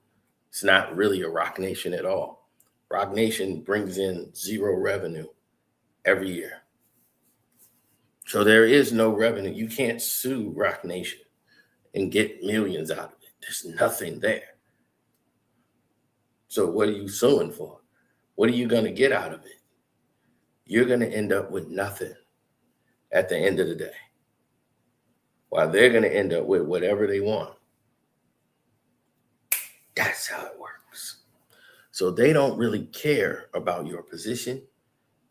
It's not really a Rock Nation at all. Rock Nation brings in zero revenue every year. So there is no revenue. You can't sue Rock Nation and get millions out of it. There's nothing there. So what are you suing for? What are you going to get out of it? You're going to end up with nothing at the end of the day, while they're going to end up with whatever they want. That's how it works. So they don't really care about your position.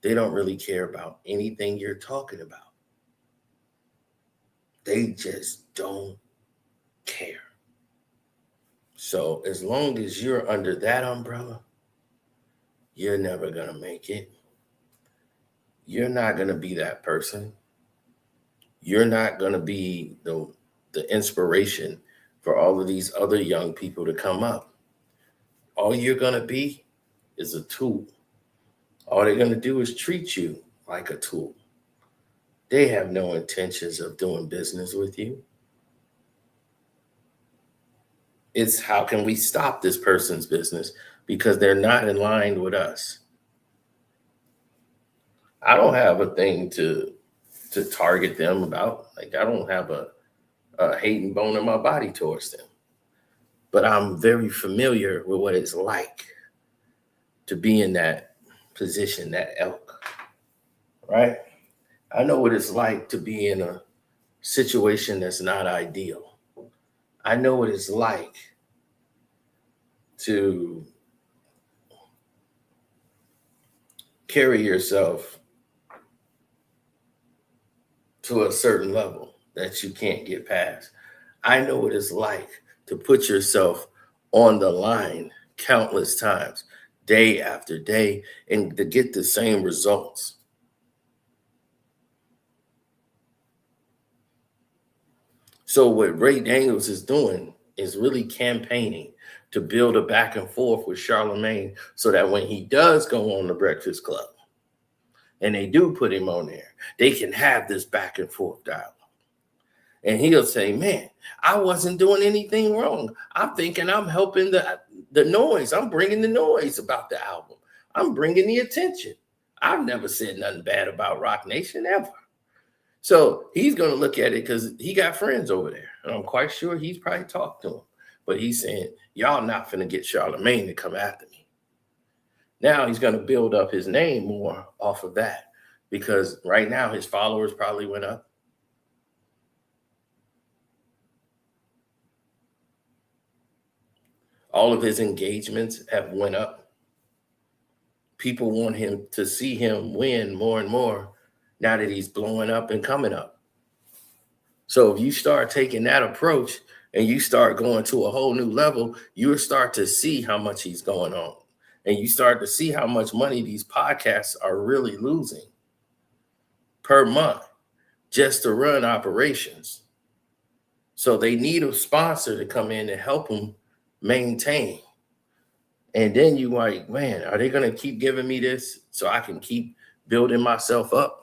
They don't really care about anything you're talking about. They just don't care. So as long as you're under that umbrella, you're never going to make it. You're not going to be that person. You're not going to be the inspiration for all of these other young people to come up. All you're going to be is a tool. All they're going to do is treat you like a tool. They have no intentions of doing business with you. It's how can we stop this person's business because they're not in line with us. I don't have a thing to target them about. Like, I don't have a hating bone in my body towards them. But I'm very familiar with what it's like to be in that position, that elk, right? I know what it's like to be in a situation that's not ideal. I know what it's like to carry yourself to a certain level that you can't get past. I know what it's like to put yourself on the line countless times, day after day, and to get the same results. So what Ray Daniels is doing is really campaigning to build a back and forth with Charlamagne so that when he does go on the Breakfast Club and they do put him on there, they can have this back and forth dialogue. And he'll say, man, I wasn't doing anything wrong. I'm thinking I'm helping the noise. I'm bringing the noise about the album. I'm bringing the attention. I've never said nothing bad about Rock Nation ever. So he's going to look at it because he got friends over there. And I'm quite sure he's probably talked to him. But he's saying, y'all not finna get Charlamagne to come after me. Now he's going to build up his name more off of that because right now his followers probably went up. All of his engagements have went up. People want him to see him win more and more now that he's blowing up and coming up. So if you start taking that approach and you start going to a whole new level, you'll start to see how much he's going on. And you start to see how much money these podcasts are really losing per month just to run operations. So they need a sponsor to come in and help them maintain. And then you like, man, are they going to keep giving me this so I can keep building myself up?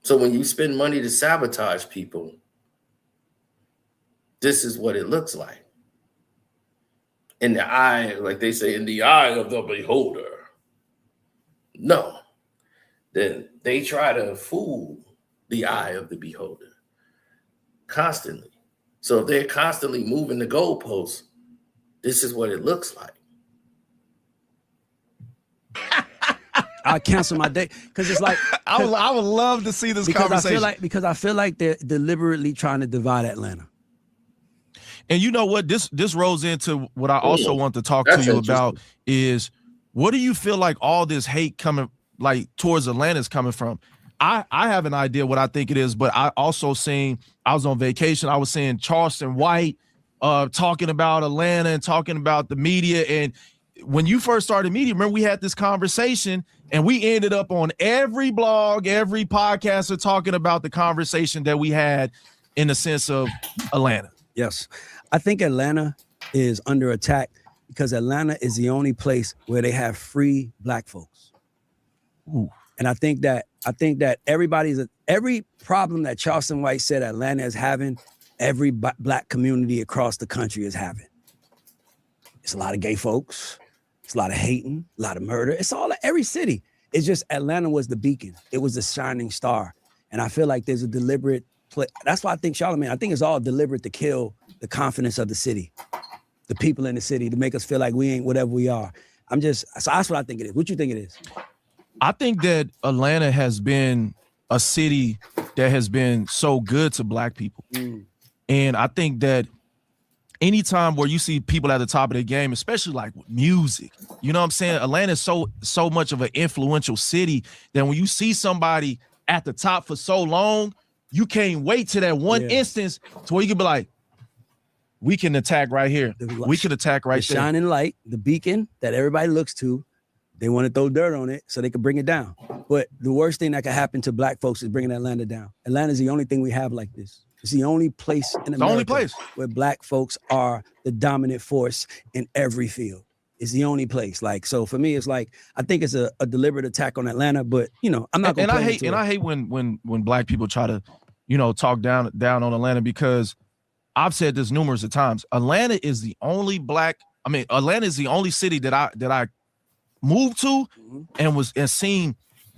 So when you spend money to sabotage people, this is what it looks like. In the eye, like they say, in the eye of the beholder. No. Then they try to fool the eye of the beholder constantly. So if they're constantly moving the goalposts, this is what it looks like. I cancel my day because it's like I would love to see this conversation. Because I feel like they're deliberately trying to divide Atlanta. And you know what? This rolls into what I also want to talk to you about is, what do you feel like all this hate coming like towards Atlanta is coming from? I have an idea what I think it is, but I also seen, I was on vacation, I was seeing Charleston White talking about Atlanta and talking about the media. And when you first started media, remember we had this conversation and we ended up on every blog, every podcaster talking about the conversation that we had in the sense of Atlanta. Yes. I think Atlanta is under attack because Atlanta is the only place where they have free black folks. Ooh. And I think that every problem that Charleston White said Atlanta is having, every black community across the country is having. It's a lot of gay folks. It's a lot of hating, a lot of murder. It's all every city. It's just Atlanta was the beacon. It was the shining star. And I feel like there's a deliberate play. That's why I think Charlamagne, I think it's all deliberate to kill the confidence of the city, the people in the city, to make us feel like we ain't whatever we are. So that's what I think it is. What you think it is? I think that Atlanta has been a city that has been so good to black people. And I think that anytime where you see people at the top of the game, especially like with music, you know what I'm saying? Atlanta is so much of an influential city that when you see somebody at the top for so long, you can't wait to that one instance to where you can be like, we can attack right here. We can attack right there. Shining light, the beacon that everybody looks to. They want to throw dirt on it so they can bring it down. But the worst thing that could happen to black folks is bringing Atlanta down. Atlanta's the only thing we have like this. It's the only place in America where black folks are the dominant force in every field. It's the only place. Like, so for me, it's like, I think it's a deliberate attack on Atlanta, but you know, I'm not going to play into it. I hate when black people try to, you know, talk down on Atlanta, because I've said this numerous of times. Atlanta is the only Atlanta is the only city that I moved to and seen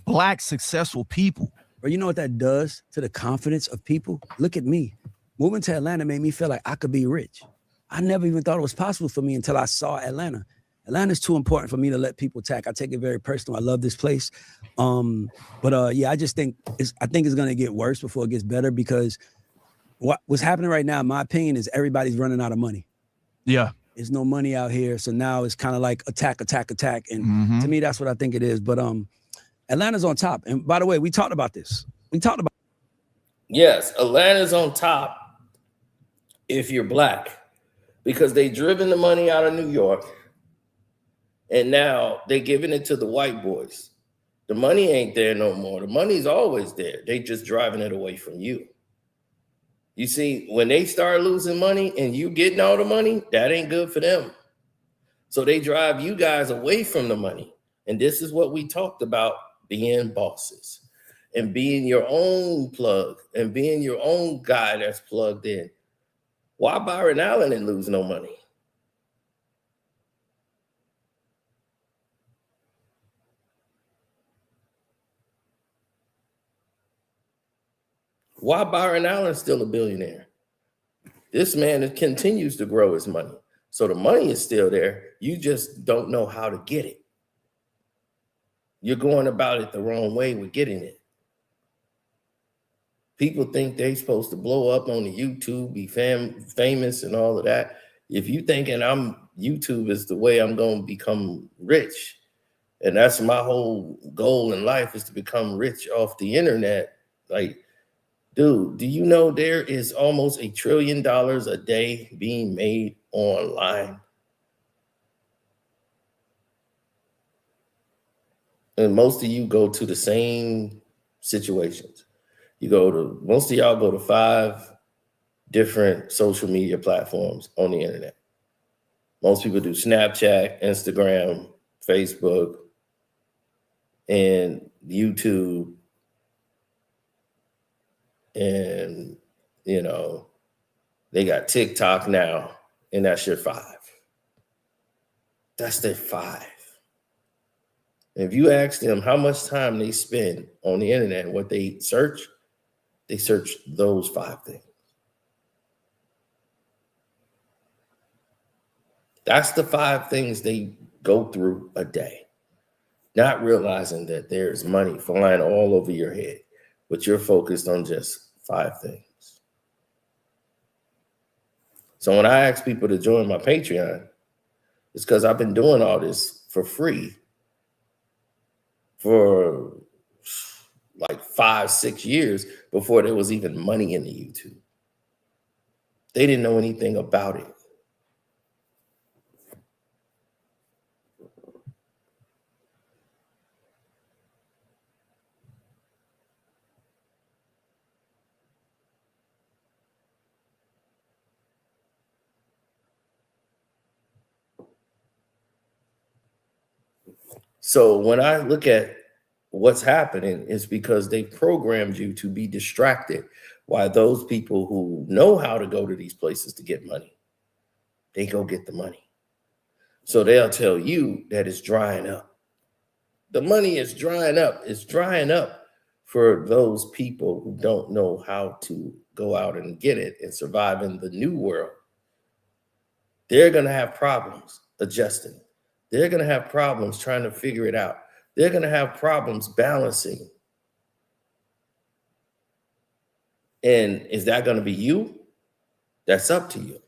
black successful people. But you know what that does to the confidence of people? Look at me. Moving to Atlanta made me feel like I could be rich. I never even thought it was possible for me until I saw Atlanta. Atlanta's too important for me to let people attack. I take it very personal. I love this place. Yeah, I just think it's going to get worse before it gets better, because what's happening right now, in my opinion, is everybody's running out of money. Yeah. There's no money out here. So now it's kind of like attack. And to me, that's what I think it is. But Atlanta's on top. And by the way, we talked about this. Yes, Atlanta's on top if you're black, because they driven the money out of New York and now they giving it to the white boys. The money ain't there no more. The money's always there. They just driving it away from you. You see, when they start losing money and you getting all the money, that ain't good for them. So they drive you guys away from the money. And this is what we talked about, being bosses and being your own plug and being your own guy that's plugged in. Why Byron Allen didn't lose no money? Why Byron Allen's still a billionaire? This man continues to grow his money. So the money is still there. You just don't know how to get it. You're going about it the wrong way with getting it. People think they're supposed to blow up on the YouTube, be famous and all of that. If you thinking YouTube is the way I'm going to become rich, and that's my whole goal in life, is to become rich off the internet, like, dude, do you know there is almost $1 trillion a day being made online? And most of you go to the same situations. Most of y'all go to 5 different social media platforms on the internet. Most people do Snapchat, Instagram, Facebook, and YouTube. And, they got TikTok now, and that's your 5. That's their 5. If you ask them how much time they spend on the internet and what they search those 5 things. That's the 5 things they go through a day, not realizing that there's money flying all over your head, but you're focused on just 5 things. So when I ask people to join my Patreon, it's because I've been doing all this for free for like 5-6 years before there was even money in the YouTube. They didn't know anything about it. So when I look at what's happening, it's because they programmed you to be distracted while those people who know how to go to these places to get money, they go get the money. So they'll tell you that it's drying up. The money is drying up. It's drying up for those people who don't know how to go out and get it and survive in the new world. They're going to have problems adjusting. They're going to have problems trying to figure it out. They're going to have problems balancing. And is that going to be you? That's up to you.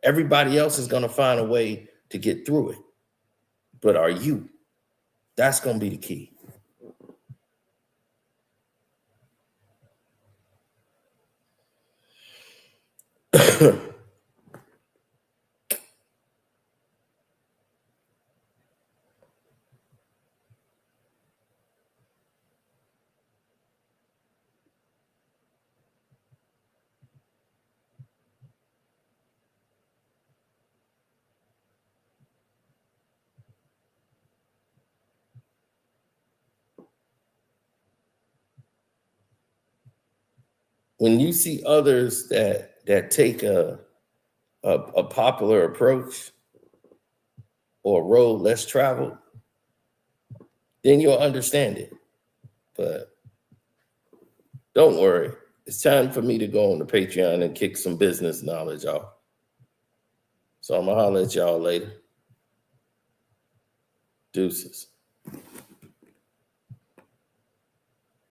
Everybody else is going to find a way to get through it. But are you? That's going to be the key. When you see others that take a popular approach or a road less traveled, then you'll understand it. But don't worry. It's time for me to go on the Patreon and kick some business knowledge off. So I'm going to holler at y'all later. Deuces.